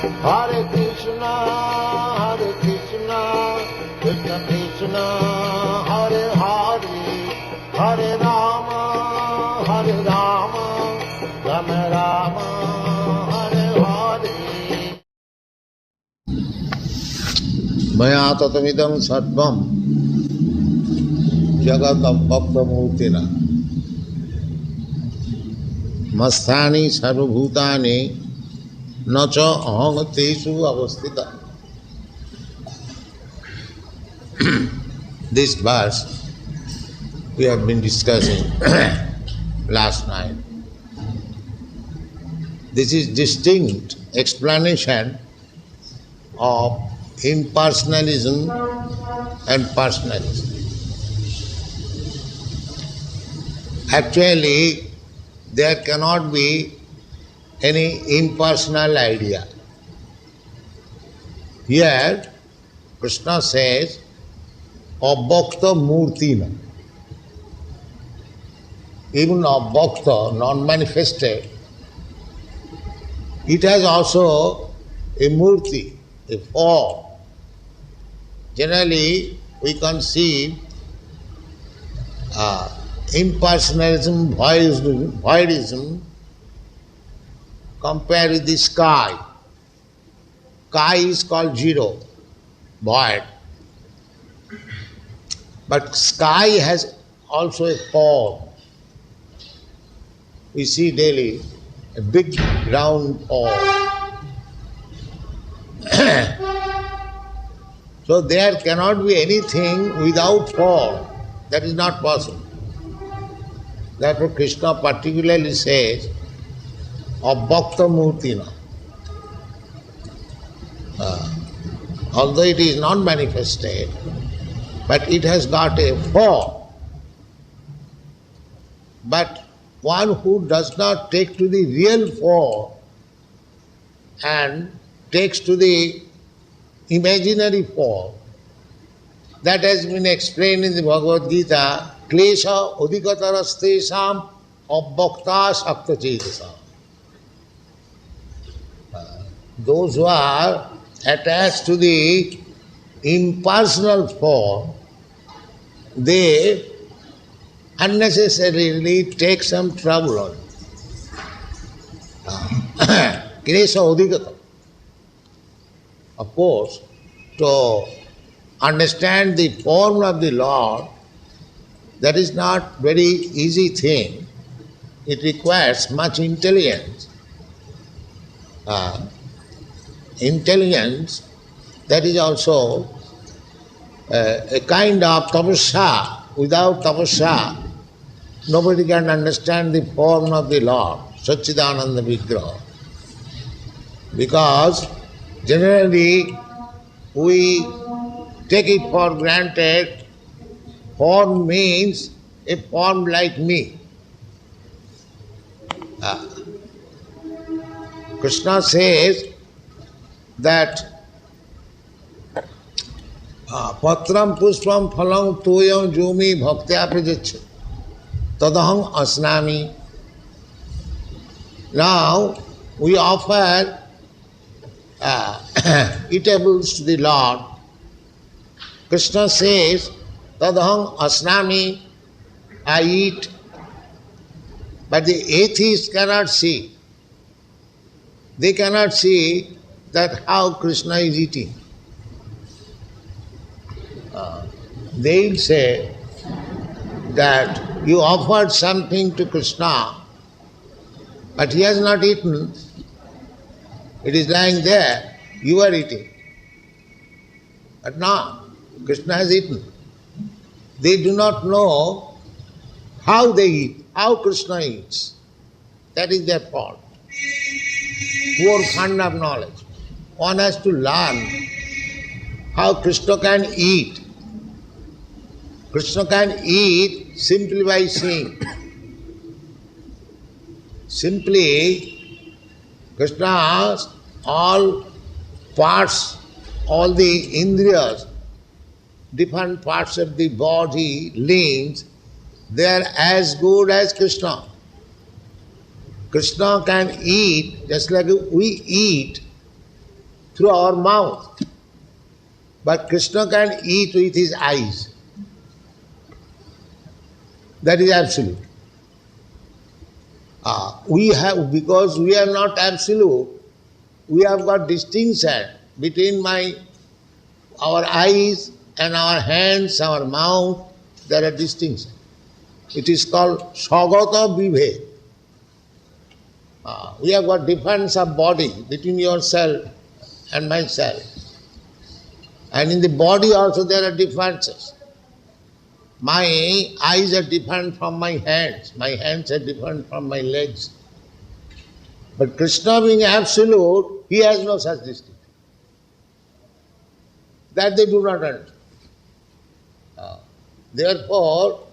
Hare Krishna, Krishna Krishna, Hare Hare, Hare Rama, Rama Rama, Hare Hare. Maya tatamidam sarvam jagatam bhaktamurtina masthani sarvabhutani nacha aham tesu avastita. This verse we have been discussing last night. This is distinct explanation of impersonalism and personalism. Actually, there cannot be any impersonal idea. Here, Krishna says, Abhakta Murtina. Even Abhakta, non-manifested, it has also a murti, a form. Generally, we conceive impersonalism, voidism, compared with the sky. Sky is called zero, void. But sky has also a form. We see daily a big round orb. So there cannot be anything without form. That is not possible. Therefore Krishna particularly says, Abhakta Murtina. Although it is not manifested, but it has got a form. But one who does not take to the real form and takes to the imaginary form, that has been explained in the Bhagavad Gita, Klesha Udikatarastesam Abhakta Sakta Chetasam. Those who are attached to the impersonal form, they unnecessarily take some trouble on it. Klesha Udikata. Of course, to understand the form of the Lord, that is not very easy thing. It requires much intelligence. Intelligence, that is also a kind of tapasya. Without tapasya, nobody can understand the form of the Lord, Satchidananda Vigraha. Because generally we take it for granted, form means a form like me. Krishna says that Patram pushpam phalam toyam jumi bhaktya prajaccha tadaham asnami. Now we offer eatables to the Lord. Krishna says, Tadaham asnami, I eat. But the atheists cannot see. They cannot see that how Krishna is eating. They'll say that you offered something to Krishna, but he has not eaten. It is lying there, you are eating. But now, Krishna has eaten. They do not know how they eat, how Krishna eats. That is their fault. Poor fund of knowledge. One has to learn how Krishna can eat. Krishna can eat simply by seeing. Simply, Krishna's all parts, all the indriyas, different parts of the body, limbs, they are as good as Krishna. Krishna can eat just like we eat, through our mouth. But Krishna can eat with his eyes. That is absolute. We have, because we are not absolute, we have got distinction between our eyes and our hands, our mouth. There are distinctions. It is called Sagata Vibhed. We have got difference of body between yourself and myself. And in the body also there are differences. My eyes are different from my hands are different from my legs. But Krishna being absolute, he has no such distinction. That they do not understand. Therefore,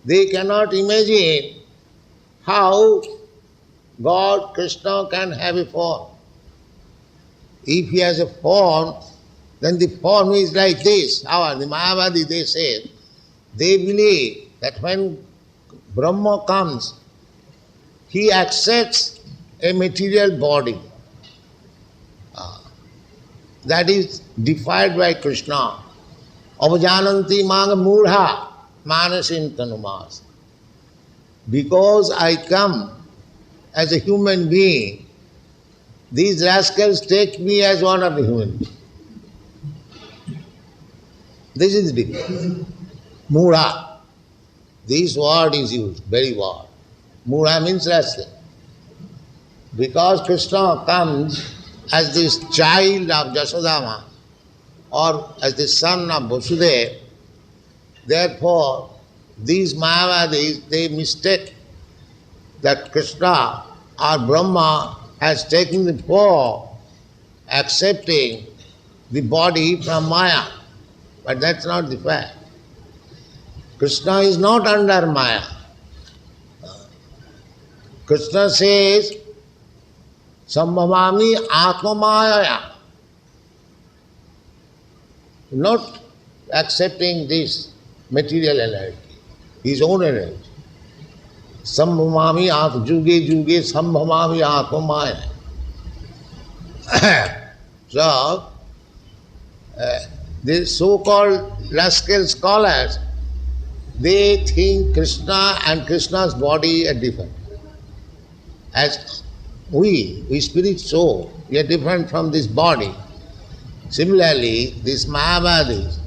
they cannot imagine how God, Krishna, can have a form. If he has a form, then the form is like this. The Mayavadi, they say, they believe that when Brahma comes, he accepts a material body. That is defied by Krishna. Avajananti manga mudha manasin tanumas. Because I come as a human being, these rascals take me as one of the human beings. This is the difference. Mudha. This word is used, very word. Mudha means rascal. Because Krishna comes as this child of Jasodama or as the son of Vasudeva, therefore these Mayavadis, they mistake that Krishna or Brahma has taken the form, accepting the body from Maya. But that's not the fact. Krishna is not under Maya. Krishna says, Sambhavami Atma Maya. Not accepting this material energy, his own energy. Sambhavami Atma, Juge Juge Sambhavami Atma Maya. So, the so-called rascal scholars, they think Krishna and Krishna's body are different. As we spirit soul, we are different from this body. Similarly, these Mayavadis,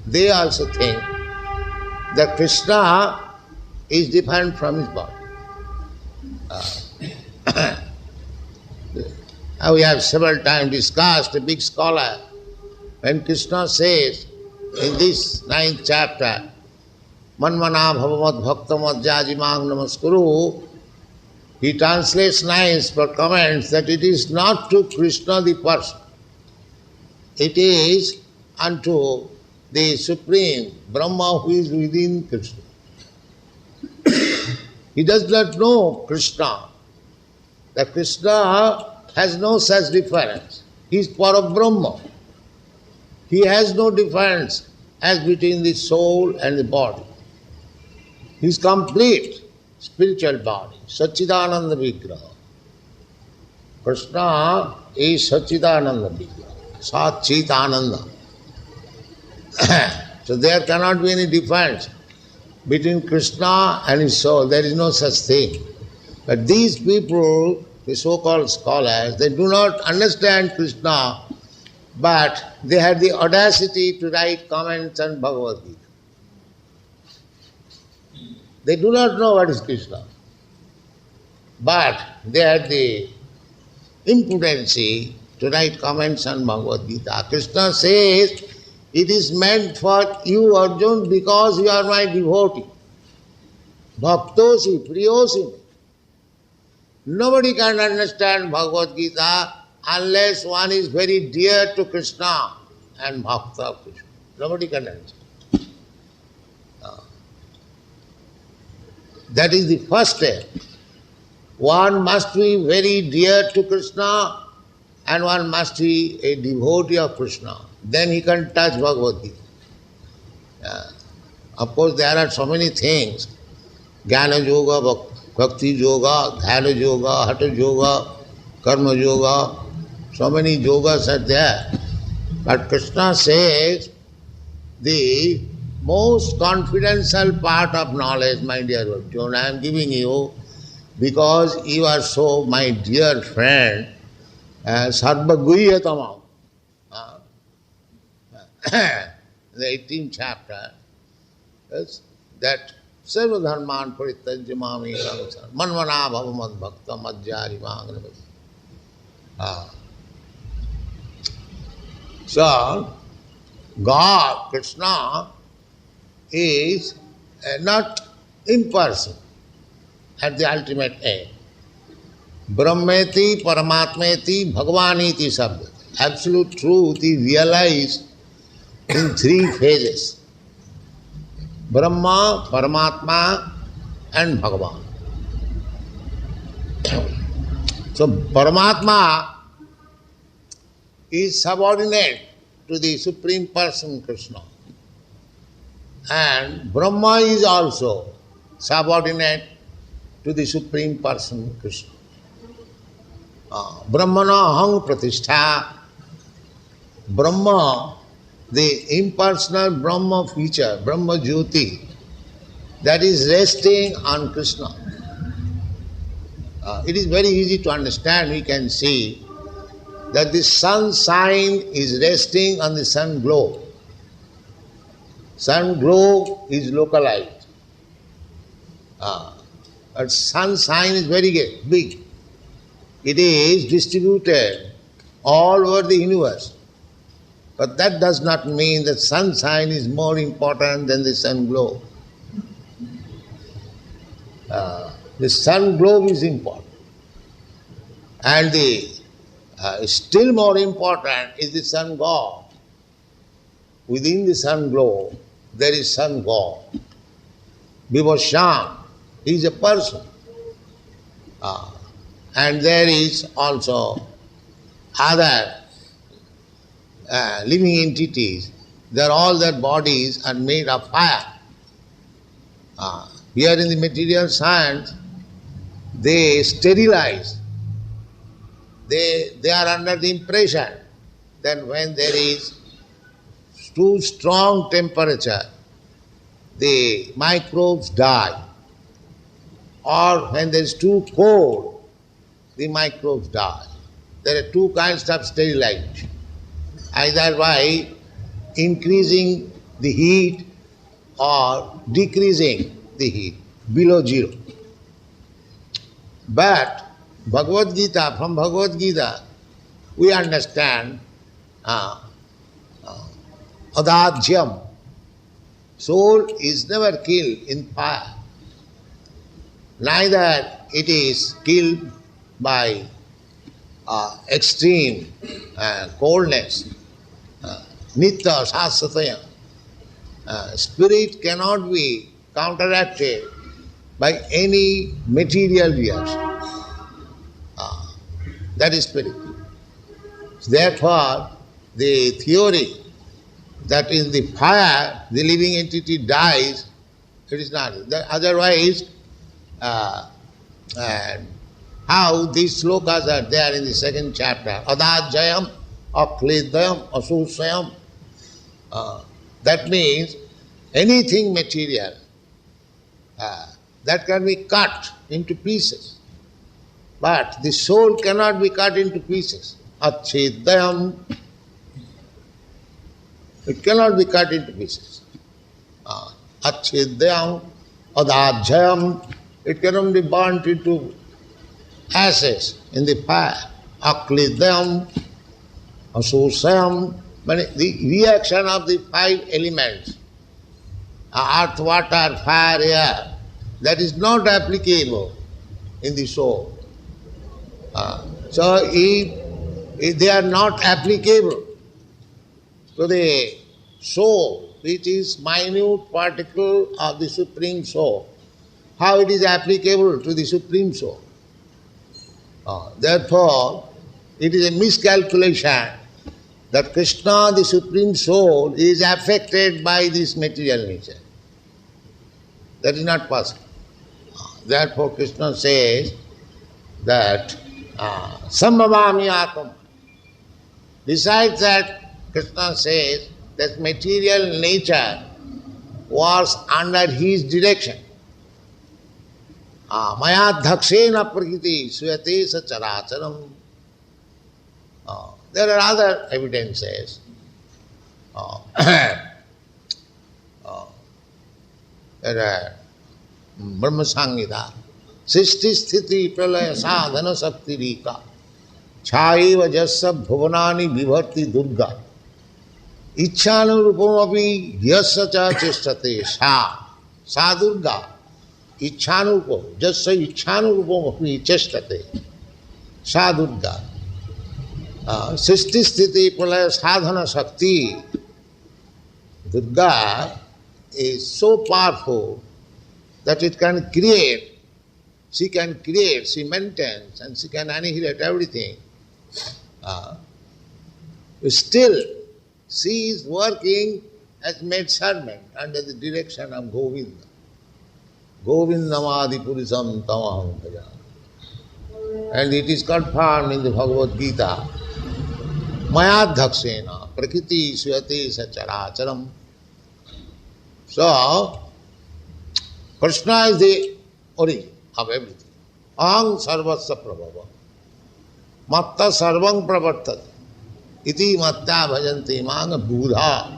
they also think that Krishna is different from his body. We have several times discussed, a big scholar, when Krishna says in this 9th chapter, Manmana bhavamat bhaktamat jajimang namaskuru, he translates nice but comments that it is not to Krishna the person. It is unto the Supreme Brahma who is within Krishna. He does not know Krishna. That Krishna has no such difference. He is Parabrahma. He has no difference as between the soul and the body. He is complete spiritual body, Satchidananda Vigraha. Krishna is Satchidananda Vigraha, Satchidananda. So there cannot be any difference between Krishna and his soul. There is no such thing. But these people, the so-called scholars, they do not understand Krishna, but they had the audacity to write comments on Bhagavad Gita. They do not know what is Krishna, but they had the impudency to write comments on Bhagavad Gita. Krishna says, it is meant for you, Arjuna, because you are my devotee. Bhaktosi, priyosi. Nobody can understand Bhagavad Gita unless one is very dear to Krishna and Bhakta of Krishna. Nobody can understand. That is the first step. One must be very dear to Krishna and one must be a devotee of Krishna. Then he can touch Bhagavad Gita. Of course, there are so many things. Jnana Yoga, Bhakti Yoga, Dhyana Yoga, Hatha Yoga, Karma Yoga. So many yogas are there. But Krishna says the most confidential part of knowledge, my dear Arjun, I am giving you because you are so my dear friend, Sarva Guhyatamam. The 18th chapter, is that Sarva Dharman Parityajya Mamekam Manvana Bhavamad Bhakta Madhyari Mahanavati. So, God, Krishna, is not impersonal at the ultimate aim. Brahmeti, Paramatmeti, Bhagavaniti Sabda. Absolute truth is realized in three phases: Brahma, Paramatma, and Bhagavan. So, Paramatma is subordinate to the Supreme Person Krishna. And Brahma is also subordinate to the Supreme Person Krishna. Brahmana Aham Pratishtha. Brahma, the impersonal Brahma feature, Brahma Jyoti, that is resting on Krishna. It is very easy to understand. We can see that the sun sign is resting on the sun glow. Sun glow is localized. But sun sign is very big. It is distributed all over the universe. But that does not mean that sun sign is more important than the sun glow. The sun globe is important. And the still more important is the sun god. Within the sun globe, there is sun god. Vibhashan, he is a person. And there is also other living entities. All their bodies are made of fire. Here in the material science, they sterilize. They are under the impression that when there is too strong temperature, the microbes die. Or when there is too cold, the microbes die. There are two kinds of sterilization. Either by increasing the heat or decreasing the heat below zero. But Bhagavad Gita, from Bhagavad Gita, we understand adadhyam. Soul is never killed in fire. Neither it is killed by extreme coldness. Nitya sasataya. Spirit cannot be counteracted by any material reaction. That is spirit. Therefore, the theory that in the fire the living entity dies, it is not. Otherwise, how these slokas are there in the second chapter, adajayam, aklidayam, asusayam. That means anything material that can be cut into pieces. But the soul cannot be cut into pieces. Achedayam, it cannot be cut into pieces. Achedayam, adajayam, it cannot be burnt into ashes in the fire. Aklidayam, asusayam, but the reaction of the five elements, earth, water, fire, air, that is not applicable in the soul. So if they are not applicable to the soul, which is minute particle of the Supreme Soul, how it is applicable to the Supreme Soul? Therefore, it is a miscalculation that Krishna, the Supreme Soul, is affected by this material nature. That is not possible. Therefore, Krishna says that Sambhavami Atam. Besides that, Krishna says that material nature was under his direction. Maya dhakshena prakriti suyate sa characharam. There are other evidences. There are Brahma Samhita, Sisti Sthiti Pralaya Sadhana Sakti Rika, Chaiva Jassa Bhuvanani Vibharti Durga, Ichhanurupamapi Yassa Cha Chestate Sa Durga, Ichhanurupam, Jassa Ichhanurupamapi Chestate, Sa Durga, Sisti Sthiti Pralaya Sadhana Sakti, Durga is so powerful that it can create, she maintains, and she can annihilate everything. Still, she is working as maid servant under the direction of Govinda. Govindamadi Purisam Tamaham Bhaja. And it is confirmed in the Bhagavad Gita. Mayadhaksena prakriti suyate sacharacharam. So, Krishna is the origin of everything. Aham sarvasya prabhava. Matta sarvam pravartati. Iti matta bhajanti manga buddha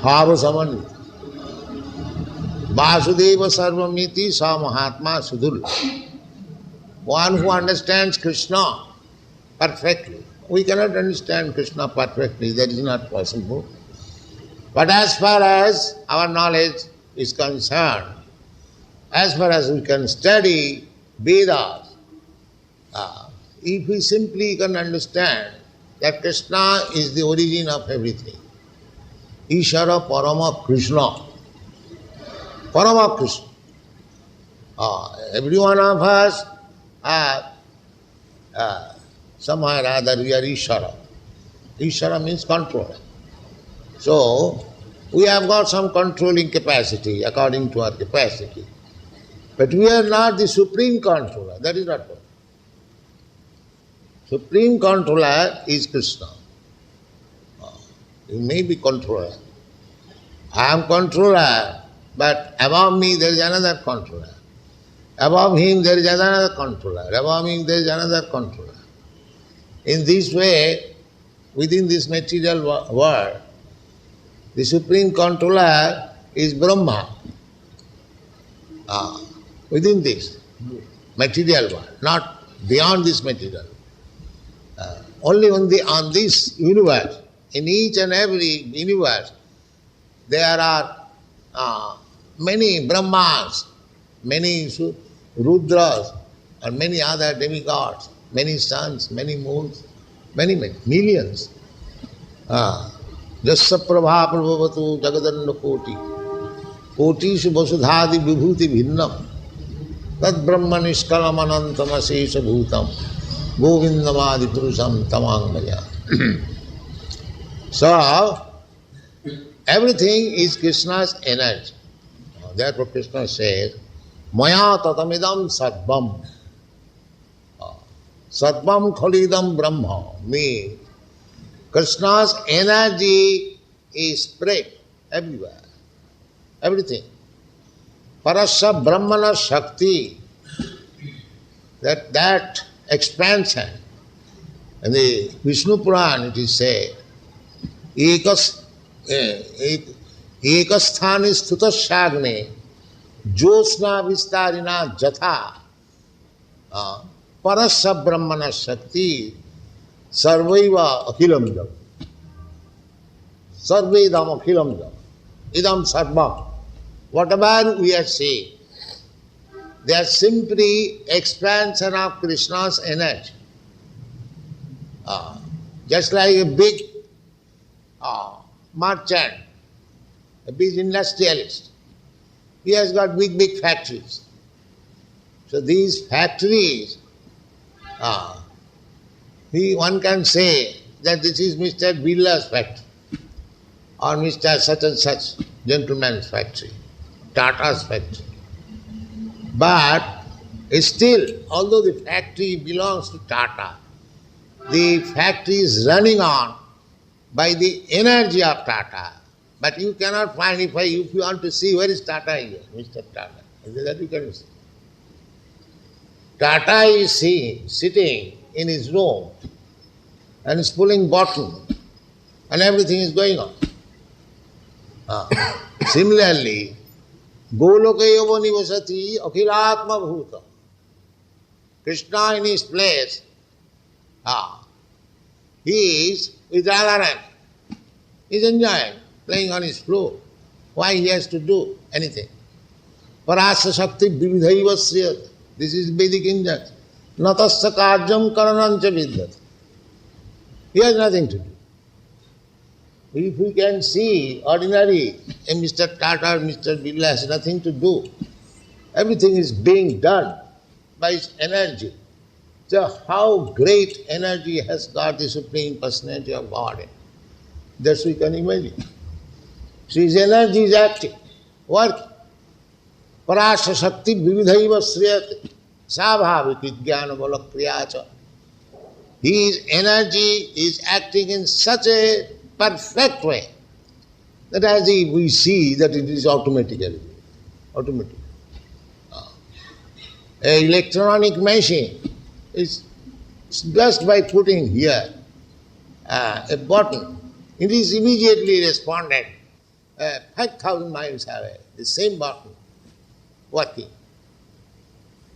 bhava samanvita. Vasudeva sarvamiti sa mahatma sudul. One who understands Krishna perfectly. We cannot understand Krishna perfectly, that is not possible. But as far as our knowledge is concerned, as far as we can study Vedas, if we simply can understand that Krishna is the origin of everything, Ishara Parama Krishna, Parama Krishna. Every one of us somehow or other we are Ishara. Ishara means control. So, we have got some controlling capacity according to our capacity. But we are not the supreme controller. That is not what. Supreme controller is Krishna. You may be controller. I am controller, but above me there is another controller. Above him there is another controller. Above him there is another controller. In this way, within this material world, the supreme controller is Brahma. Within this material world, not beyond this material. Only on this universe, in each and every universe, there are many Brahmas, many Rudras, and many other demigods, many suns, many moons, many millions. Jassa prabha prabhavatu jagadanda koti, kotishu vasudhadi vibhuti bhinnam, tad brahma niskalam anantam asesha bhutam, govindamadi purusam tamangaya. So, everything is Krishna's energy. Therefore Krishna says, Maya tatamidam sarvam. Sarvam khalidam brahma means Krishna's energy is spread everywhere. Everything. Parasya Brahmana Shakti, that expansion. In the Vishnu Puran it is said, ekasthani sthutasyagne josna vistarina jatha parasya Brahmana Shakti sarvaiva akhilam jam. Sarvedam akhilam jam. Idam sarvam. Whatever we are saying, they are simply expansion of Krishna's energy. Just like a big merchant, a big industrialist. He has got big factories. So these factories, one can say that this is Mr. Birla's factory or Mr. such and such gentleman's factory, Tata's factory. But still, although the factory belongs to Tata, the factory is running on by the energy of Tata. But you cannot find, if you want to see, where is Tata here, Mr. Tata? That you can see. Tata is sitting in his room and is pulling bottle and everything is going on. Similarly, Goloka Yoga Nivasati Akhilatma Bhuta. Krishna in his place, he is with Radharani. He is enjoying, playing on his flute. Why he has to do anything? Parasa Shakti Vividhaiva Sriyat. This is Vedic injunction. Natasya Kajam Karanancha Vidyat. He has nothing to do. If we can see ordinary, Mr. Tata, Mr. Birla has nothing to do. Everything is being done by his energy. So how great energy has got the Supreme Personality of Godhead. That we can imagine. So his energy is active, working. Parasya Shakti Vividhaiva Sriyate Sabhavik Jnana Balakriyacha. His energy is acting in such a perfect way that as we see that it is automatically. Automatic. An electronic machine is just by putting here a button, it is immediately responded 5,000 miles away, the same button working.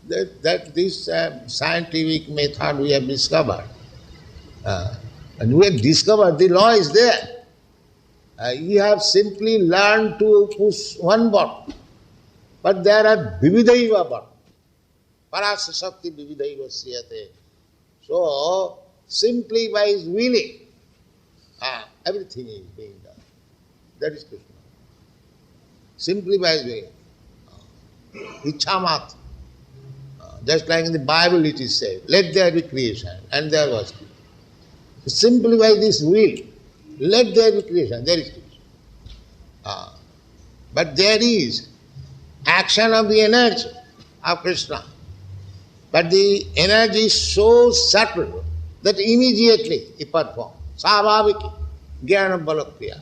This scientific method we have discovered. And we have discovered the law is there. You have simply learned to push one button. But there are Vividhaiva buttons. Parasa Shakti Vividhaiva Sriyate. So, simply by his willing, everything is being done. That is Krishna. Simply by his willing. Ichhamat. Just like in the Bible it is said, let there be creation, and there was creation. Simply by this will, let there be creation, there is creation. But there is action of the energy of Krishna. But the energy is so subtle that immediately he performs. Sabhaviki, Jnana Balakriya.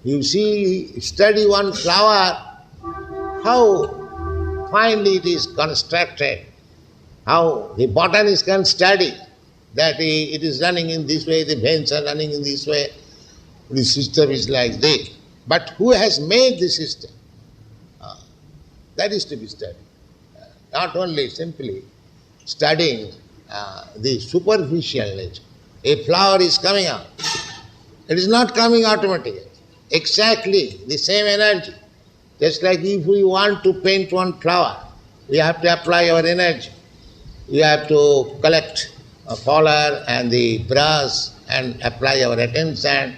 You see, study one flower, how finely it is constructed, how the botanist can study that it is running in this way, the veins are running in this way, the system is like this. But who has made the system? That is to be studied. Not only simply studying the superficial nature. A flower is coming out. It is not coming automatically. Exactly the same energy. Just like if we want to paint one flower, we have to apply our energy. We have to collect a color and the brush and apply our attention.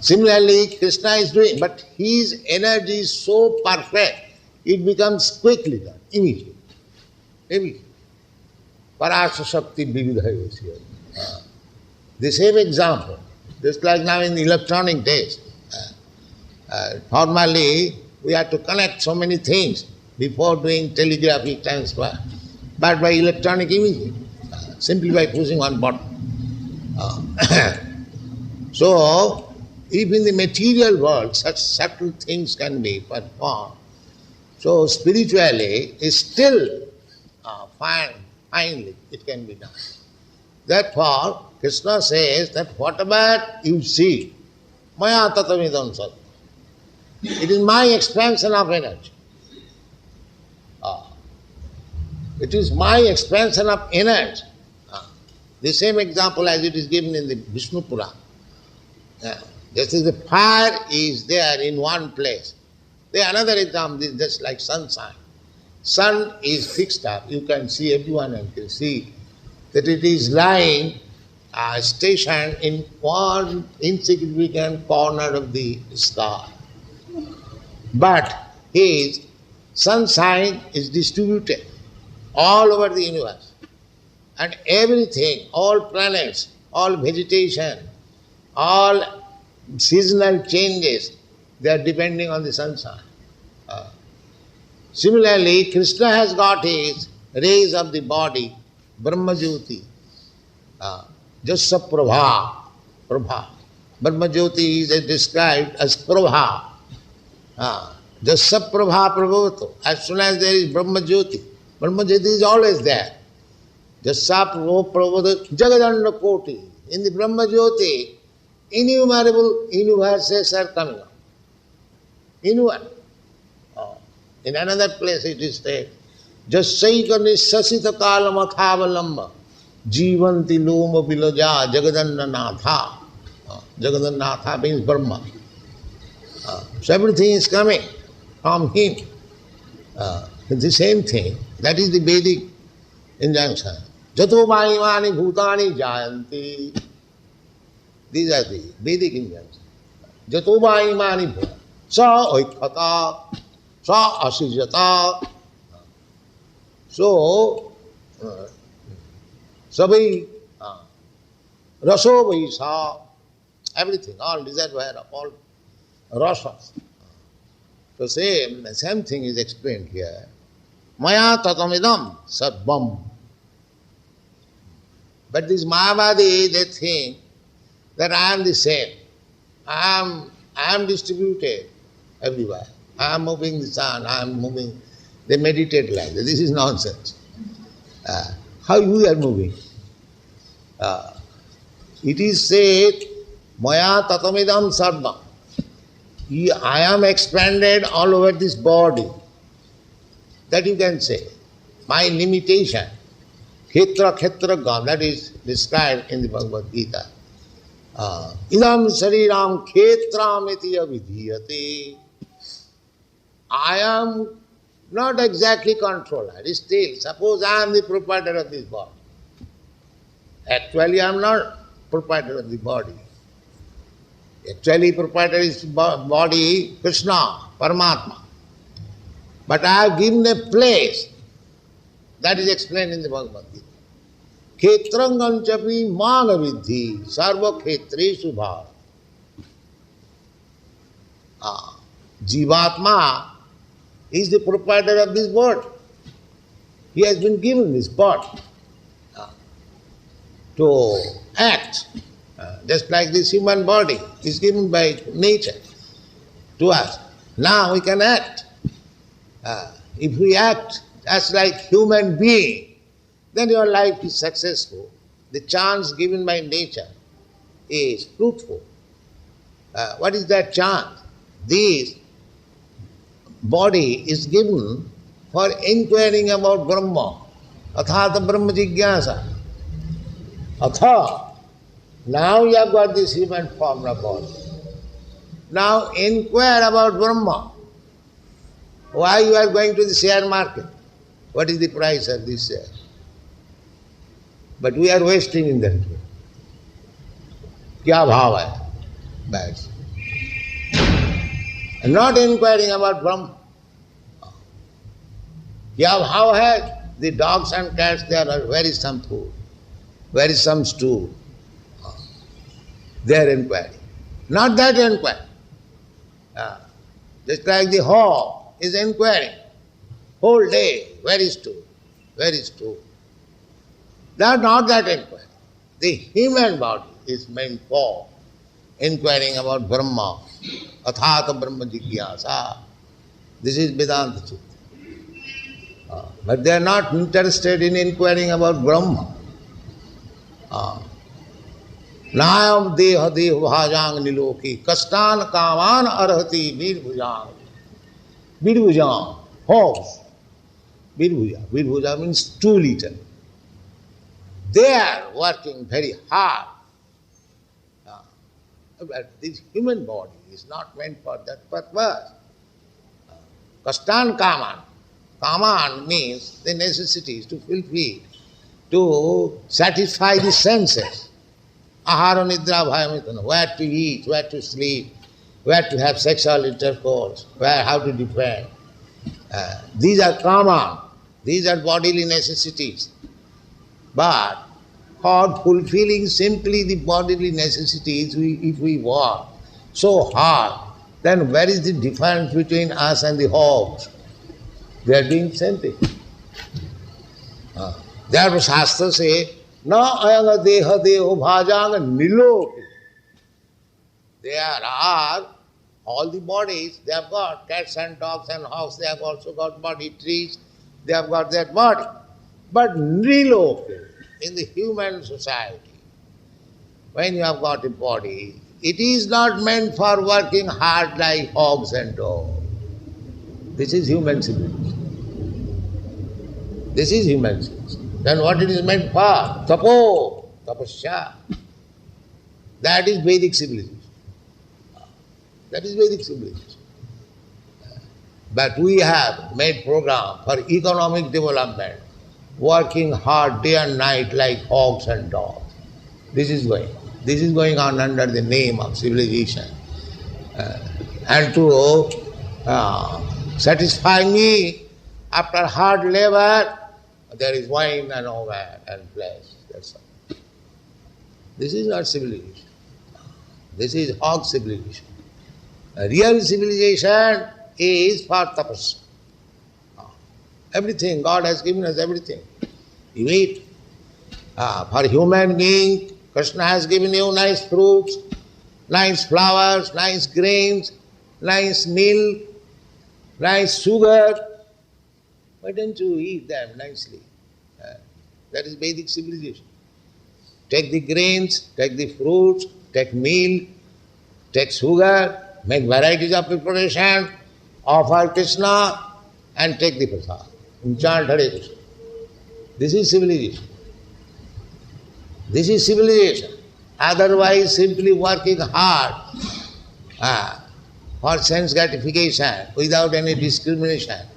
Similarly, Krishna is doing, but his energy is so perfect, it becomes quickly done, immediately. Immediately. Parasa Shakti Vividhaiva. The same example, just like now in the electronic days. Formally, we have to connect so many things before doing telegraphic transfer. But by electronic imaging, simply by pushing one button. So, if in the material world such subtle things can be performed, so spiritually is still finally it can be done. Therefore, Krishna says that whatever you see, maya tatamidam sat. It is my expansion of energy. It is my expansion of energy. The same example as it is given in the Vishnu Purana. Just as the fire is there in one place. There another example is just like sunshine. Sun is fixed up. You can see, everyone can see that it is lying stationed in one insignificant corner of the sky. But his sunshine is distributed all over the universe. And everything, all planets, all vegetation, all seasonal changes, they are depending on the sunshine. Similarly, Krishna has got his rays of the body, Brahma Jyoti. Just Prabha. Prabha. Brahma Jyoti is described as Prabha. Just Prabha Prabhavato. As soon as there is Brahma Jyoti is always there. Just Prabhavato Jagadanda Koti. In the Brahma Jyoti, innumerable universes are coming up. Innumerable. In another place it is said, Jasaika Nisasita Kalamathavalamba Jivanti Loma Bilaja Jagadanda Natha. Jagadanda Natha means Brahma. So everything is coming from him. It's the same thing. That is the Vedic injunction. Jato Maimani Bhutani Jayanti. These are the Vedic injunctions. Jato Maimani Bhutani. Sa Oikata. Sa Asijata. So, Sabai Raso Vaisa. Everything, all reservoir of all rasas. So same thing is explained here. Maya tatamidam sadbam. But these Mayavadi, they think that I am the same. I am distributed everywhere. I am moving the sun, I am moving. They meditate like that. This is nonsense. How you are moving? It is said, Maya tatamidam sarvam. I am expanded all over this body. That you can say. My limitation. Khetra gam. That is described in the Bhagavad Gita. Idam sariram khetram iti avidhiyate. I am not exactly controller. Still, suppose I am the proprietor of this body. Actually, I am not proprietor of the body. Actually, proprietor is body, Krishna, Paramatma. But I have given a place. That is explained in the Bhagavad Gita. Khetrangam chapi magavidhi sarva khetreshu bhava. Jivatma is the proprietor of this body. He has been given this body to act. Just like this human body is given by nature to us. Now we can act. If we act as like human being, then your life is successful. The chance given by nature is fruitful. What is that chance? This body is given for inquiring about Brahma. Athata Brahma Jigyasa. Atha. Now you have got this human form of body. Now inquire about Brahma. Why you are going to the share market? What is the price of this share? But we are wasting in that way. Kya bhav hai? Bad. And not inquiring about Brahma. Kya bhav hai? The dogs and cats, they are where is some food? Where is some stool? They are inquiring. Not that inquiry. Just like the hawk is inquiring. Whole day, where is stool? Where is stool? Not that inquiry. The human body is meant for inquiring about Brahma. Athata Brahma Jigyasa. This is Vedanta Chitta. But they are not interested in inquiring about Brahma. Nayam deha deha bhajang niloki kastan kaman arhati virbhujang. Virbhujang, horse. Virbhuja. Virbhuja means too little. They are working very hard. But this human body is not meant for that purpose. Kastan kaman. Kaman means the necessities to fulfill, to satisfy the senses. Ahara nidra bhayamitana, where to eat, where to sleep, where to have sexual intercourse, how to defend. These are common, these are bodily necessities. But for fulfilling simply the bodily necessities, if we work so hard, then where is the difference between us and the hogs? They are doing the same thing. Therefore Shastra say, Na ayanga deha deho bhajanga niloke. There are all the bodies, they have got cats and dogs and hogs, they have also got body, trees, they have got that body. But niloke, in the human society, when you have got a body, it is not meant for working hard like hogs and dogs. This is human civilization. This is human civilization. Then what it is meant for? Tapo, tapasya. That is Vedic civilization. That is Vedic civilization. But we have made program for economic development, working hard day and night like hogs and dogs. This is going on under the name of civilization. And to satisfy me after hard labor, there is wine and oil and flesh. That's all. This is not civilization. This is hog civilization. A real civilization is for tapasya. Everything, God has given us everything. You eat. For human being, Krishna has given you nice fruits, nice flowers, nice grains, nice milk, nice sugar. Why don't you eat them nicely? That is Vedic civilization. Take the grains, take the fruits, take milk, take sugar, make varieties of preparation, offer Krishna, and take the prasad. And chant Hare Krishna. This is civilization. This is civilization. Otherwise, simply working hard for sense gratification without any discrimination,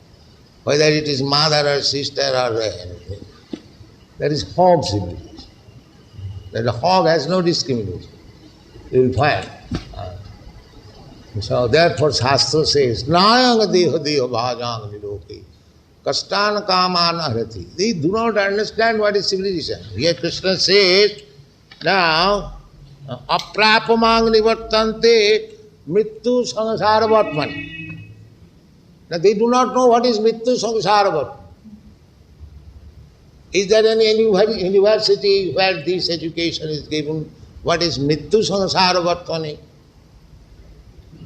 whether it is mother or sister or anything. That is hog civilization. That hog has no discrimination. You will find. So therefore Shastra says, Nayanga deha deha bhajang niloke. Kastana kamana harati. They do not understand what is civilization. Here Krishna says, now, aprapamang nivartante mittu sangsaravatman. Now they do not know what is mittu sangsaravatman. Is there any university where this education is given? What is mittu sangsaravatmani?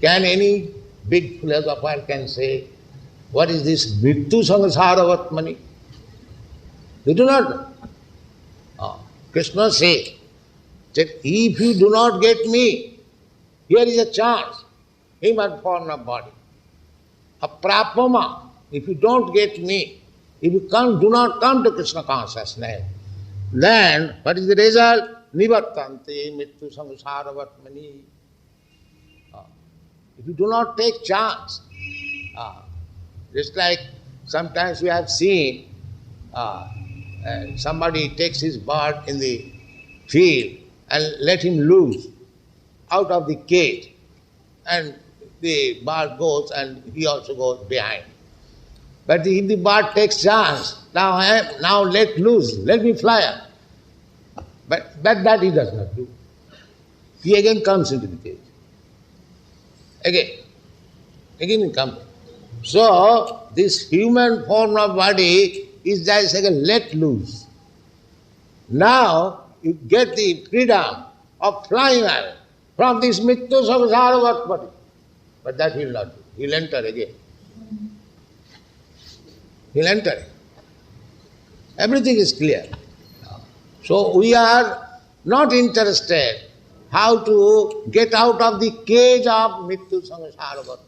Can any big philosopher can say, what is this mittu sangsaravatmani? They do not know. Krishna says that if you do not get me, here is a chance, human form of body. Aprapama, if you don't get me, if you do not come to Krishna consciousness, then what is the result? Nivartante mittu sangsaravatmani. If you do not take chance, just like sometimes we have seen somebody takes his bird in the field and let him loose out of the cage, and the bird goes and he also goes behind. But if the bird takes chance, now let loose, let me fly. But that he does not do. He again comes into the cage. Again he comes. So this human form of body is just like a let loose. Now you get the freedom of flying away from this mittu samsara body. But that he will not do. He will enter again. He will enter. Everything is clear. So we are not interested how to get out of the cage of mittu samsara body.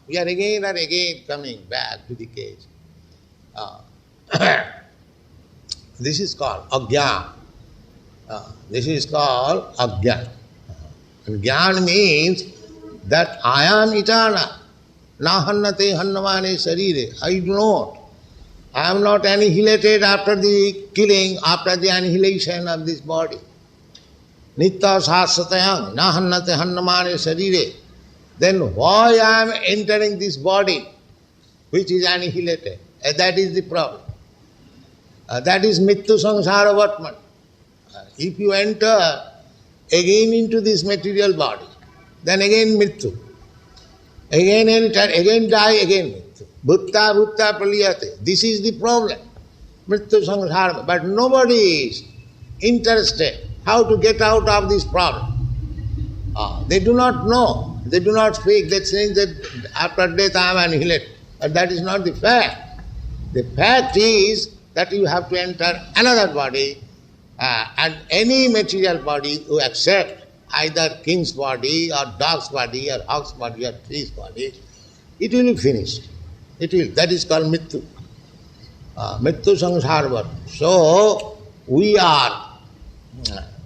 We are again and again coming back to the cage. This is called agyan. This is called agyan. And gyan means that I am eternal. Na hannate hannamane sarire. I do not. I am not annihilated after the killing, after the annihilation of this body. Nitya sasatayang na hannate hannamane sarire. Then why I am entering this body which is annihilated? That is the problem. That is mittu samsara vatman. If you enter again into this material body, then again mittu. Again enter, again die, again mittu. Bhutta praliyate. This is the problem. Mrityu samsara. But nobody is interested how to get out of this problem. They do not know. They do not speak. They think that after death I am annihilated. But that is not the fact. The fact is that you have to enter another body, and any material body you accept, either king's body or dog's body or hawk's body or tree's body, it will be finished. It will. That is called Mrityu. Mrityu samsara. So we are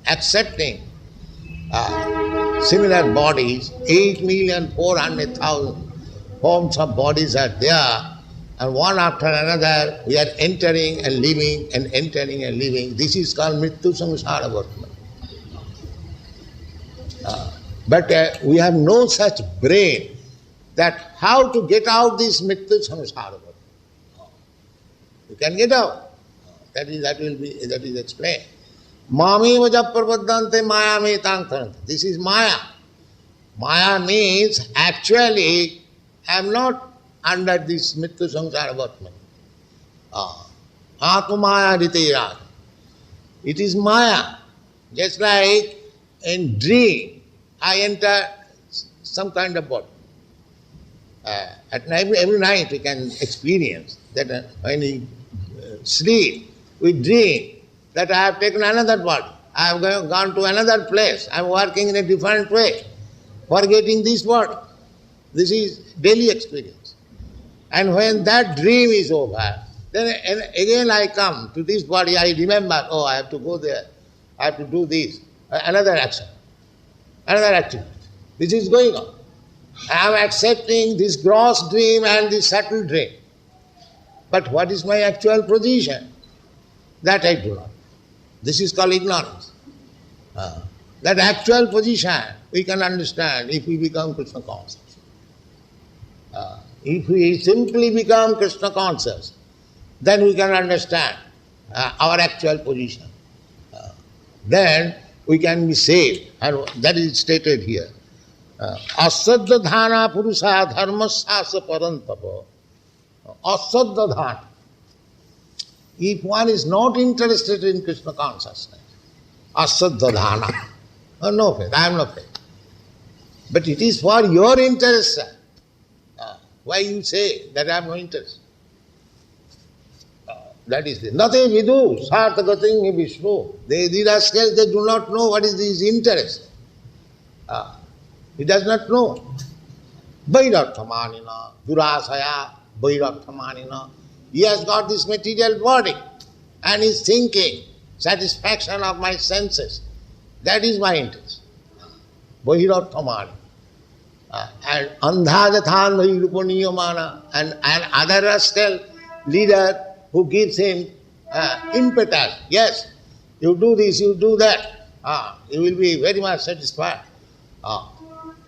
accepting similar bodies. 8,400,000 forms of bodies are there, and one after another we are entering and leaving and entering and leaving. This is called Mrityu samsara vartman. But we have no such brain that how to get out this Mrityu samsara vartman. You can get out. That is explained. Mami vaja parvadante maya me tang. This is maya. Maya means actually I am not under this Mrityu samsara vartman. Atma maya ritira. It is maya. Just like in dream, I enter some kind of body. At night, every night we can experience that when we sleep, we dream that I have taken another body. I have gone to another place. I am working in a different way, forgetting this body. This is daily experience. And when that dream is over, then again I come to this body, I remember, oh, I have to go there, I have to do this, another action, another activity. This is going on. I am accepting this gross dream and this subtle dream. But what is my actual position? That I do not. This is called ignorance. That actual position we can understand if we become Krishna conscious. If we simply become Krishna conscious, then we can understand our actual position. Then we can be saved, and that is stated here. Asaddha dhana purusha dharmasasa parantapa. Asaddha dhana. If one is not interested in Krishna consciousness, asaddha dhana. No faith, I am no faith. But it is for your interest, sir. Why you say that I am no interest? That is it. Nothing we do. Sarthagating Vishnu. These rascals, they do not know what is his interest. He does not know. Vairarthamanina, Durasaya, Vairarthamanina. He has got this material body and is thinking, satisfaction of my senses. That is my interest. Vairarthamani. And Andhajathan Vairupanyamana, and other rascal leader who gives him impetus. Yes, you do this, you do that. You will be very much satisfied.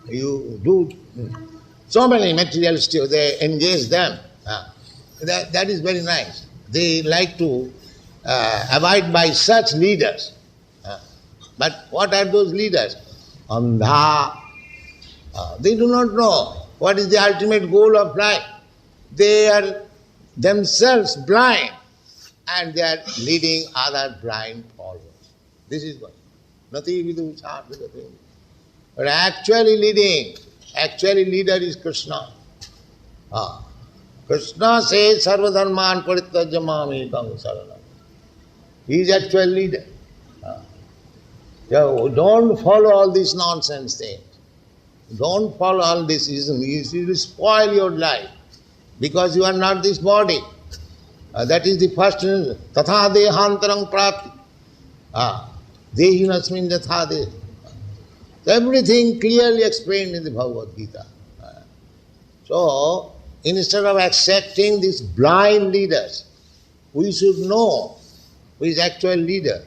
You do so many materials, they engage them. That is very nice. They like to abide by such leaders. But what are those leaders? Andha. They do not know what is the ultimate goal of life. They are themselves blind, and they are leading other blind followers. This is what. Nothing we do. But actually leader is Krishna. Krishna says, Sarva dharman parityajya mamekam saranam. He is actual leader. Don't follow all these nonsense things. Don't follow all this ism. You will spoil your life because you are not this body. That is the first. Tatha dehantarang prapti. Dehinasmin tatha de. Everything clearly explained in the Bhagavad Gita. So, instead of accepting these blind leaders, we should know who is actual leader.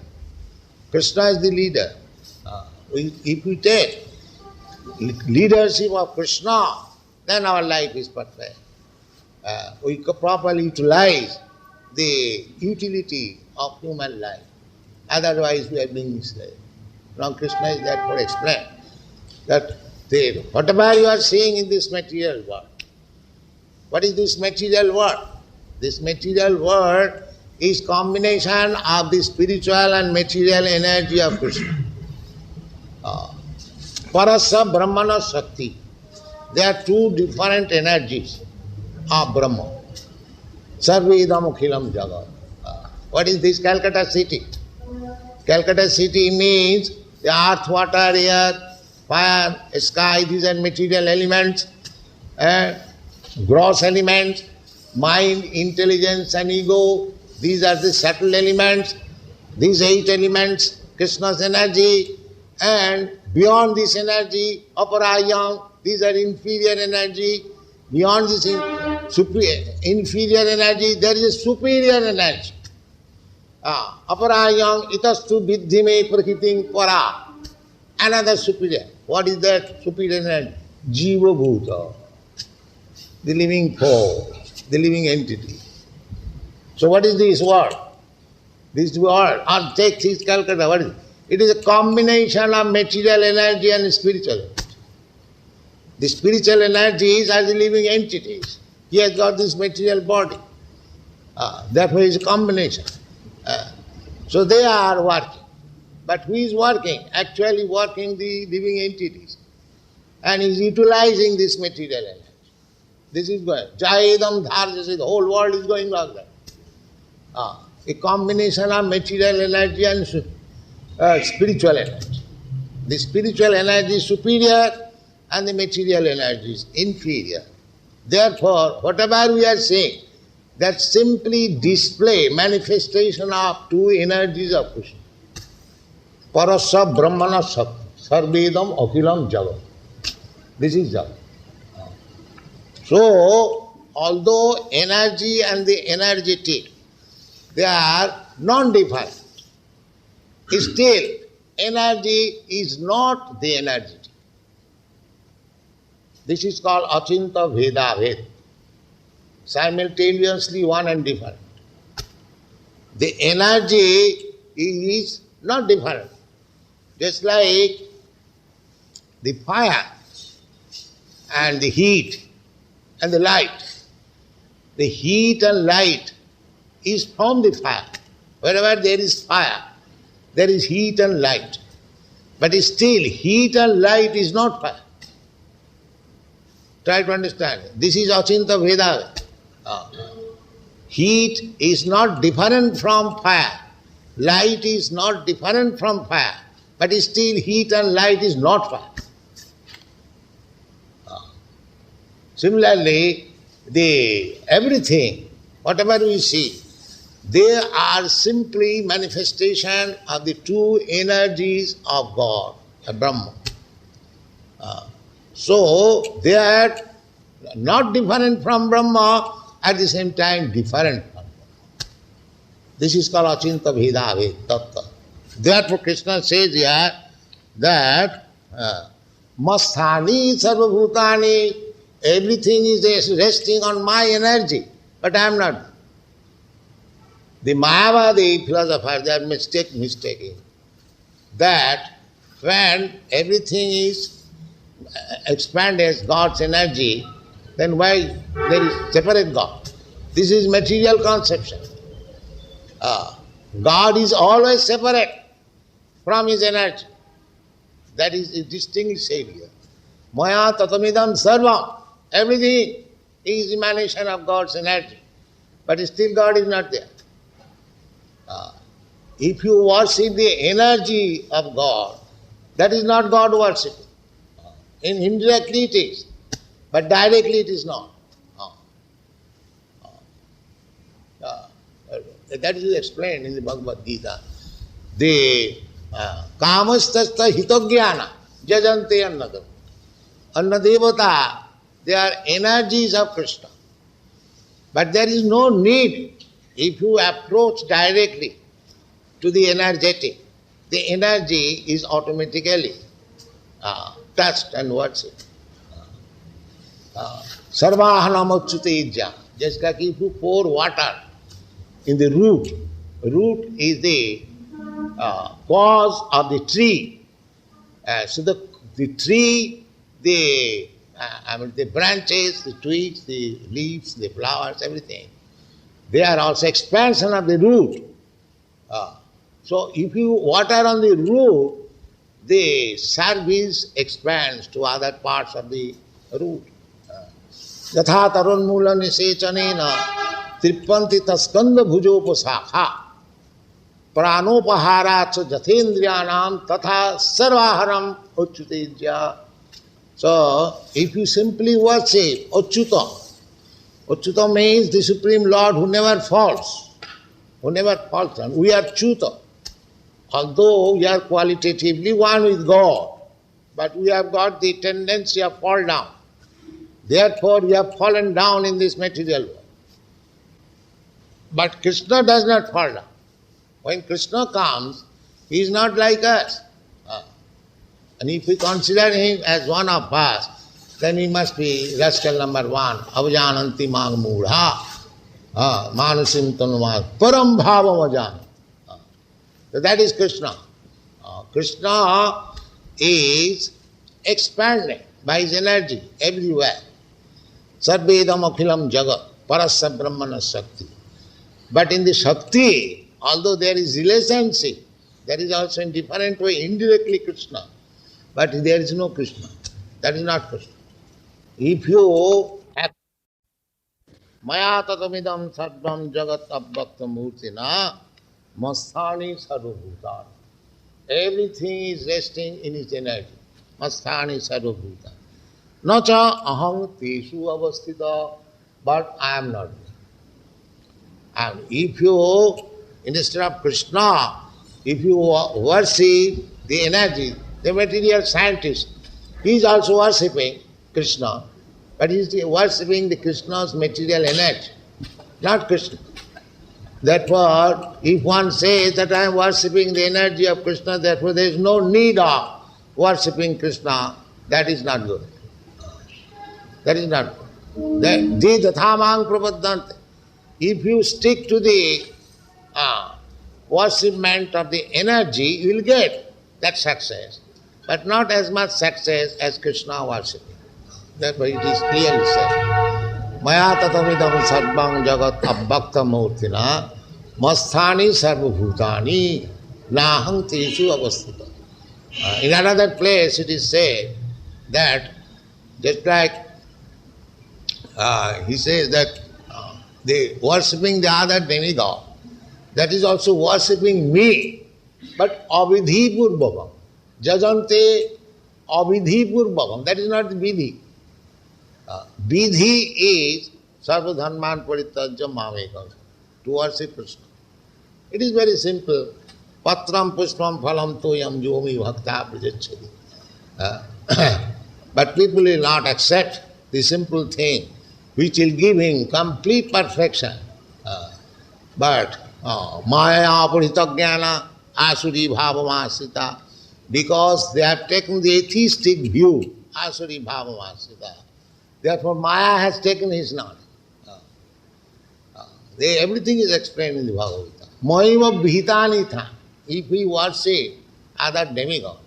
Krishna is the leader. If we take leadership of Krishna, then our life is perfect. We properly utilize the utility of human life. Otherwise, we are being misled. Now, Krishna is therefore explained that whatever you are seeing in this material world, what is this material world? This material world is combination of the spiritual and material energy of Krishna. Parasa Brahmana Shakti. There are two different energies of Brahma. Sarvedam Akhilam Jagat. What is this Calcutta city? Calcutta city means the earth, water, air, fire, sky, these are material elements, gross elements, mind, intelligence and ego, these are the subtle elements, these 8 elements, Krishna's energy, and beyond this energy, aparayam, these are inferior energy, beyond this inferior energy, there is a superior energy. Aparayam itastu viddhime prakritim para. Another superior. What is that superior energy? Jiva Bhuta. The living force, the living entity. So what is this word? This word, or take this Calcutta, what is it? It is a combination of material energy and spiritual energy. The spiritual energies are the living entities. He has got this material body. Therefore it is a combination. So they are working. But who is working? Actually working the living entities. And is utilizing this material energy. This is going. Jayedam dharjasi, the whole world is going like that. A combination of material energy and spiritual energy. The spiritual energy is superior and the material energy is inferior. Therefore, whatever we are saying, that simply display, manifestation of two energies of Krishna. Parasa Brahmana Sarvedam Akhilam Jagat. This is Jagat. So, although energy and the energetic, they are non-defined, still energy is not the energetic. This is called Achinta Veda Ved. Simultaneously one and different. The energy is not different. Just like the fire and the heat and the light. The heat and light is from the fire. Wherever there is fire, there is heat and light. But still, heat and light is not fire. Try to understand. This is Achinta Veda. Heat is not different from fire. Light is not different from fire. But still, heat and light is not fire. Similarly, everything, whatever we see, they are simply manifestation of the two energies of God, Brahma. So they are not different from Brahma, at the same time different from Brahma. This is called Achinta Bheda Ved Tattva. Therefore Krishna says here that Masthani Sarvabhutani, everything is resting on my energy, but I am not. The Mayavadi philosopher, they are mistaking that when everything is expanded as God's energy, then why there is separate God? This is material conception. God is always separate from his energy. That is a distinguished Savior. Maya tatamidam sarvam. Everything is emanation of God's energy. But still God is not there. If you worship the energy of God, that is not God worship. Indirectly it is, but directly it is not. That is explained in the Bhagavad Gita. The kamastasta hitogyana jajante annadam. Annadevata, they are energies of Krishna. But there is no need, if you approach directly to the energetic, the energy is automatically touched and worshipped. Sarvahanam achyute ijja. Just like if you pour water in the root is the cause of the tree. So the tree, the branches, the twigs, the leaves, the flowers, everything, They are also expansion of the root. So if you water on the root, the service expands to other parts of the root. Yatha tarunmula nisechanena trippanti taskanda bhujopasakha pranopaharacha jathendriyanam tatha sarvaharam uchutejya. So, if you simply worship Achyuta means the Supreme Lord who never falls, and we are Chuta. Although we are qualitatively one with God, but we have got the tendency of fall down. Therefore, we have fallen down in this material world. But Krishna does not fall down. When Krishna comes, he is not like us. And if we consider him as one of us, then he must be rascal number one. Avajananti mang mudha. Manusim tanumad. Param bhavam ajan. So that is Krishna. Krishna is expanding by his energy everywhere. Sarvedam akhilam jagat. Parasya brahmana shakti. But in the Shakti, although there is relationship, there is also in different way, indirectly Krishna. But there is no Krishna. That is not Krishna. If you act Maya tatamidam sarvam jagat abhakta murtina masthani sarvabhuta. Everything is resting in its energy. Masthani sarvabhuta. Nacha aham teshu avastita, but I am not. And if you, instead of Krishna, if you worship the energy, the material scientist, he is also worshipping Krishna, but he is worshipping the Krishna's material energy, not Krishna. Therefore, if one says that I am worshipping the energy of Krishna, therefore there is no need of worshipping Krishna, that is not good. That is not good. Jidhathamang prapaddante. If you stick to the worshipment of the energy, you will get that success, but not as much success as Krishna worshipping. Therefore it is clearly said, Maya tatamidam sarvam jagat abhakta murtina masthani sarvabhutani naham teshu avastita. In another place it is said that, just like he says that the worshipping the other demigod, that is also worshipping me, but avidhi purvakam. Jajante avidhi purvakam. That is not the vidhi. Vidhi is sarvadharman parityajya mamekam, to worship Krishna. It is very simple. Patram pushpam phalam toyam jomi bhakta prajachati. But people will not accept the simple thing which will give him complete perfection. But maya purita jnana asuri bhavamasita, because they have taken the atheistic view, asuri bhavamasita. Therefore Maya has taken his knowledge. Everything is explained in the Bhagavad Gita. Mahima bhitani tha. If we worship other demigods,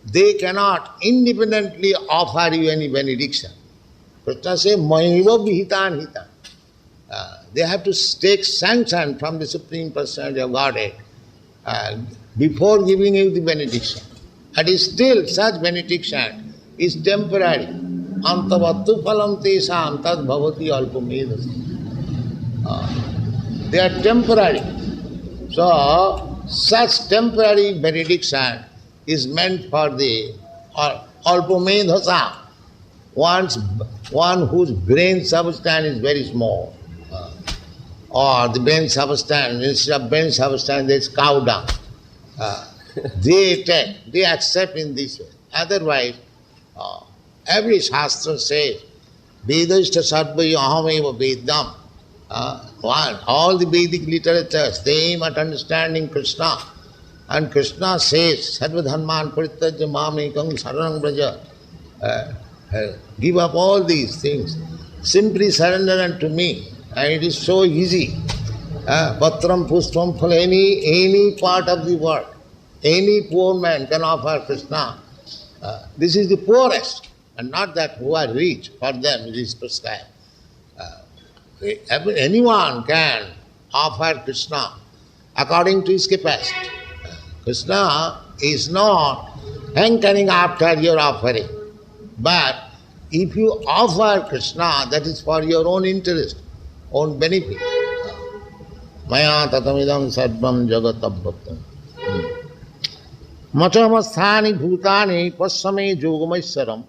they cannot independently offer you any benediction. Krishna says, Mahima bhitan hita. They have to take sanction from the Supreme Personality of Godhead before giving you the benediction. And still such benediction is temporary. Antavattu phalam tesam tad bhavati alpamedasa. They are temporary. So, such temporary benediction is meant for the alpamedasa, one whose brain substance is very small. Or the brain substance, instead of brain substance, there is cow dung. They accept in this way. Otherwise, every Shastra says, Vedashta sarvai ahameva vedam. All the Vedic literatures, they aim at understanding Krishna. And Krishna says, Sarvadharman parityajya mamekam saranam braja. Give up all these things. Simply surrender unto me. And it is so easy. Patram pushpam phala, any part of the world, any poor man can offer Krishna. This is the poorest, and not that who are rich. For them it is prescribed. anyone can offer Krishna according to his capacity. Krishna is not hankering after your offering. But if you offer Krishna, that is for your own interest, own benefit. Maya tatamidam sarvam jagatabhatam. Machamasthani bhutani pasame yogamaisaram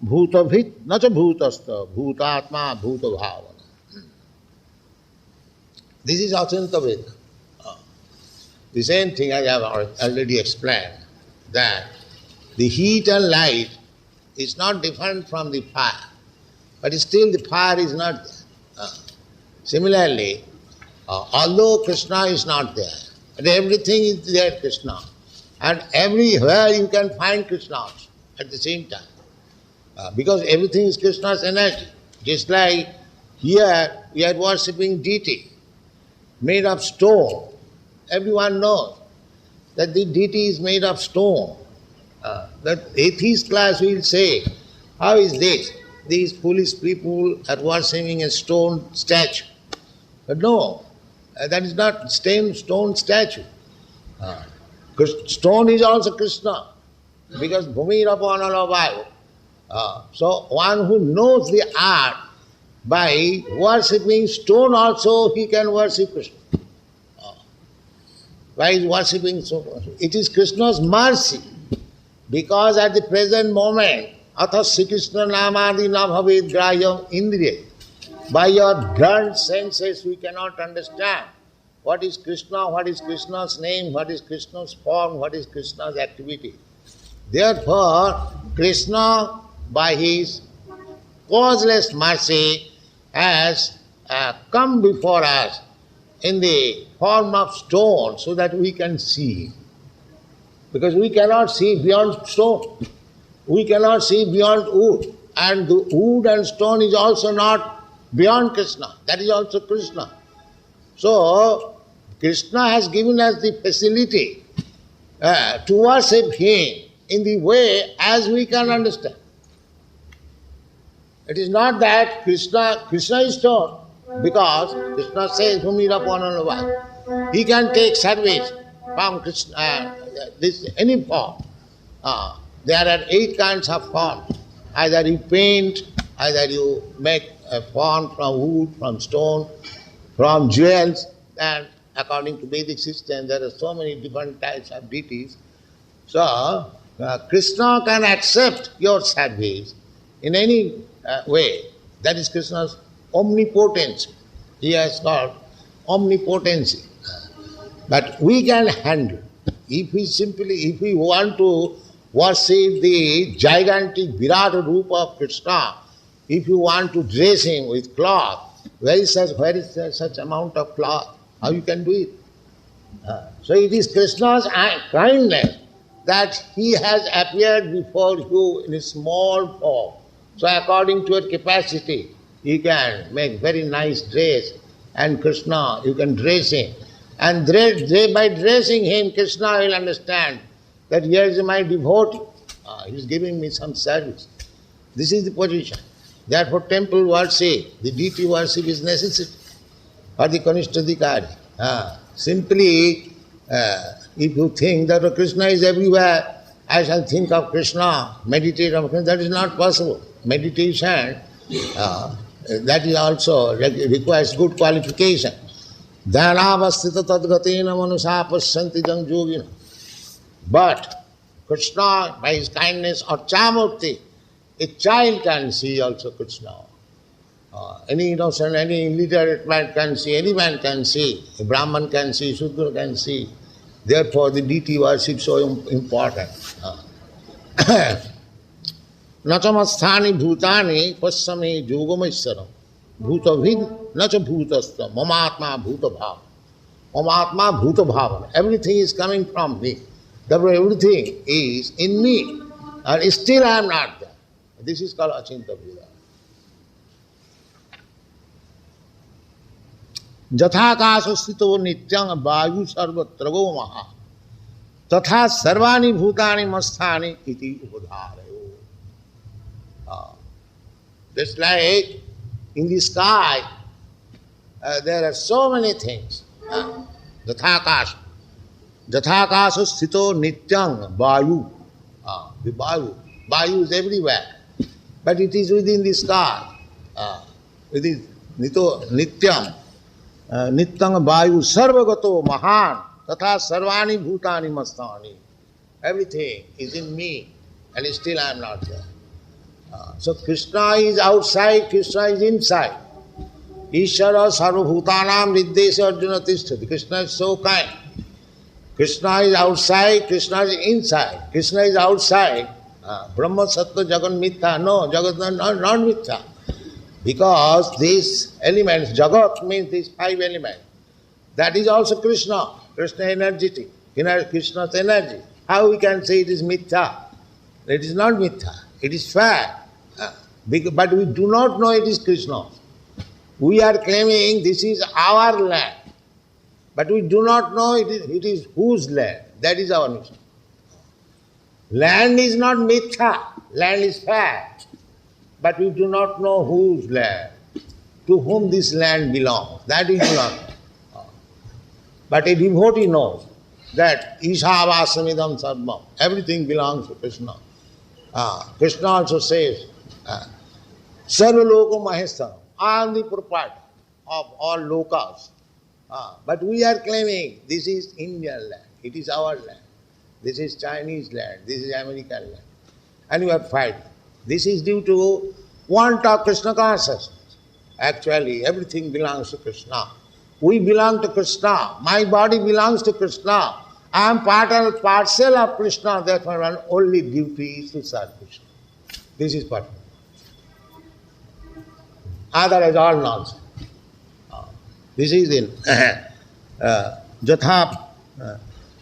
bhutavit nacha bhutasta bhutatma bhutavavana. This is Achanta Veda. The same thing I have already explained, that the heat and light is not different from the fire, but still the fire is not there. Similarly, although Krishna is not there, but everything is there Krishna, and everywhere you can find Krishna also at the same time. Because everything is Krishna's energy. Just like here we are worshipping deity made of stone. Everyone knows that the deity is made of stone. That atheist class will say, how is this? These foolish people are worshipping a stone statue. But no, that is not stone statue. Stone is also Krishna, because Bhumi Rapanala Vayu. So one who knows the art, by worshipping stone also he can worship Krishna. By worshipping stone, it is Krishna's mercy. Because at the present moment, Atha Sri Krishna Namadi na bhavet grayam indriya. By your blunt senses we cannot understand what is Krishna, what is Krishna's name, what is Krishna's form, what is Krishna's activity. Therefore, Krishna, by his causeless mercy, has come before us in the form of stone so that we can see. Because we cannot see beyond stone. We cannot see beyond wood. And the wood and stone is also not beyond Krishna. That is also Krishna. So, Krishna has given us the facility to worship Him in the way as we can understand. It is not that Krishna is stone, because Krishna says, Bhumira Pananava. He can take service from Krishna, any form. There are 8 kinds of forms. Either you paint, either you make a form from wood, from stone, from jewels, and according to Vedic system, there are so many different types of deities. So, Krishna can accept your service in any way. That is Krishna's omnipotency. He has got omnipotency. But we can handle. If we want to worship the gigantic Virat Rupa of Krishna, if you want to dress him with cloth, where is such amount of cloth? How you can do it? So it is Krishna's kindness that he has appeared before you in a small form. So according to your capacity, you can make very nice dress, and Krishna, you can dress him. And by dressing him, Krishna will understand that here is my devotee. He is giving me some service. This is the position. Therefore, temple worship, the deity worship is necessary for the Kanishtadhikari. Simply, if you think that Krishna is everywhere, I shall think of Krishna, meditate on Krishna, that is not possible. Meditation, that is also requires good qualification. Dhanavastita tadgatena manusa pasyanti jang yogina. But Krishna, by his kindness, or Chamurti, a child can see also Krishna. Any innocent, any illiterate man can see, any man can see, a Brahman can see, Shudra can see. Therefore, the deity worship is so important. Nachamasthani bhutani pasame yogamaisaram bhutavid nacha bhutasta mamatma bhutabhava. Mamatma bhutabhava. Everything is coming from me. Therefore, everything is in me. And still I am not there. This is called Achinta Veda. Jathakasa sthito nityang vayu sarvatrago maha tatha sarvani bhutani masthani iti upadharayo. Just like in the sky, there are so many things. Jathakasha. Jathakasha sthito nityang vayu. The vayu. Vayu is everywhere. But it is within the star. It is nityam. Nityang vayu sarvagato mahan. Tatha sarvani bhutani mastani. Everything is in me, and still I am not there. So Krishna is outside, Krishna is inside. Ishara sarvabhutanam niddesha arjuna tishtati. Krishna is so kind. Krishna is outside, Krishna is inside. Krishna is outside. Brahma sattva jagat mithya. No, jagat not mithya. Because these elements, jagat means these 5 elements. That is also Krishna. Krishna energetic. Krishna's energy. How we can say it is mithya? It is not mithya. It is fact. But we do not know it is Krishna. We are claiming this is our land. But we do not know it is whose land. That is our mission. Land is not mithya. Land is fact. But we do not know whose land. To whom this land belongs. That is not. But a devotee knows that Ishavāsamidam sarvam. Everything belongs to Krishna. Krishna also says, Sarva loko mahestharam. I am the proprietor of all lokas. But we are claiming this is Indian land. It is our land. This is Chinese land. This is American land. And we are fighting. This is due to want of Krishna consciousness. Actually, everything belongs to Krishna. We belong to Krishna. My body belongs to Krishna. I am part and parcel of Krishna. Therefore, my only duty is to serve Krishna. This is what. Otherwise, all nonsense. This is in Jathakasha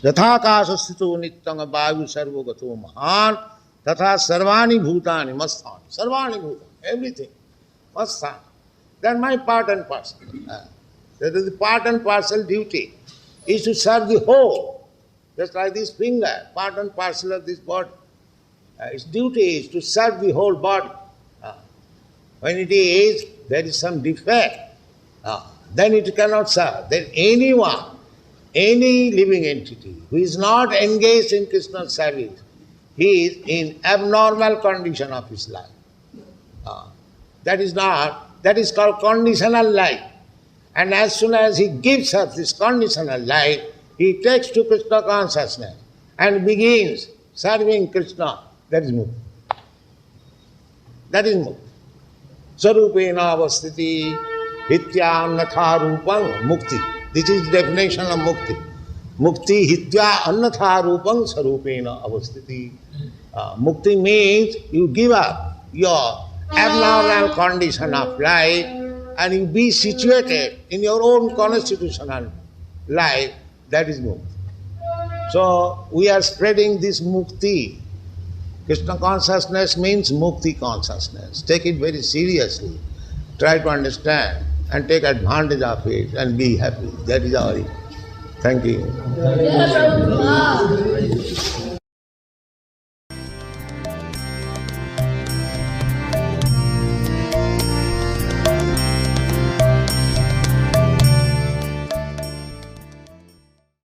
sthito nityang vayu sarvagato mahan tatha sarvani bhutani masthani. Sarvani bhutani, everything. Masthani. That is my part and parcel. That is the part and parcel duty. Is to serve the whole. Just like this finger, part and parcel of this body. Its duty is to serve the whole body. When it is, there is some defect, then it cannot serve. Then anyone, any living entity who is not engaged in Krishna's service, he is in abnormal condition of his life. That is called conditional life. And as soon as he gives up this conditional life, he takes to Krishna consciousness and begins serving Krishna. That is mukti. That is mukti. Sarupena avasthiti hitya annatha rupam mukti. This is the definition of mukti. Mukti hitya annatha rupam sarupena avasthiti. Mukti means you give up your abnormal condition of life and you be situated in your own constitutional life. That is mukti. So we are spreading this mukti. Krishna consciousness means mukti consciousness. Take it very seriously. Try to understand and take advantage of it and be happy. That is our. Thank you.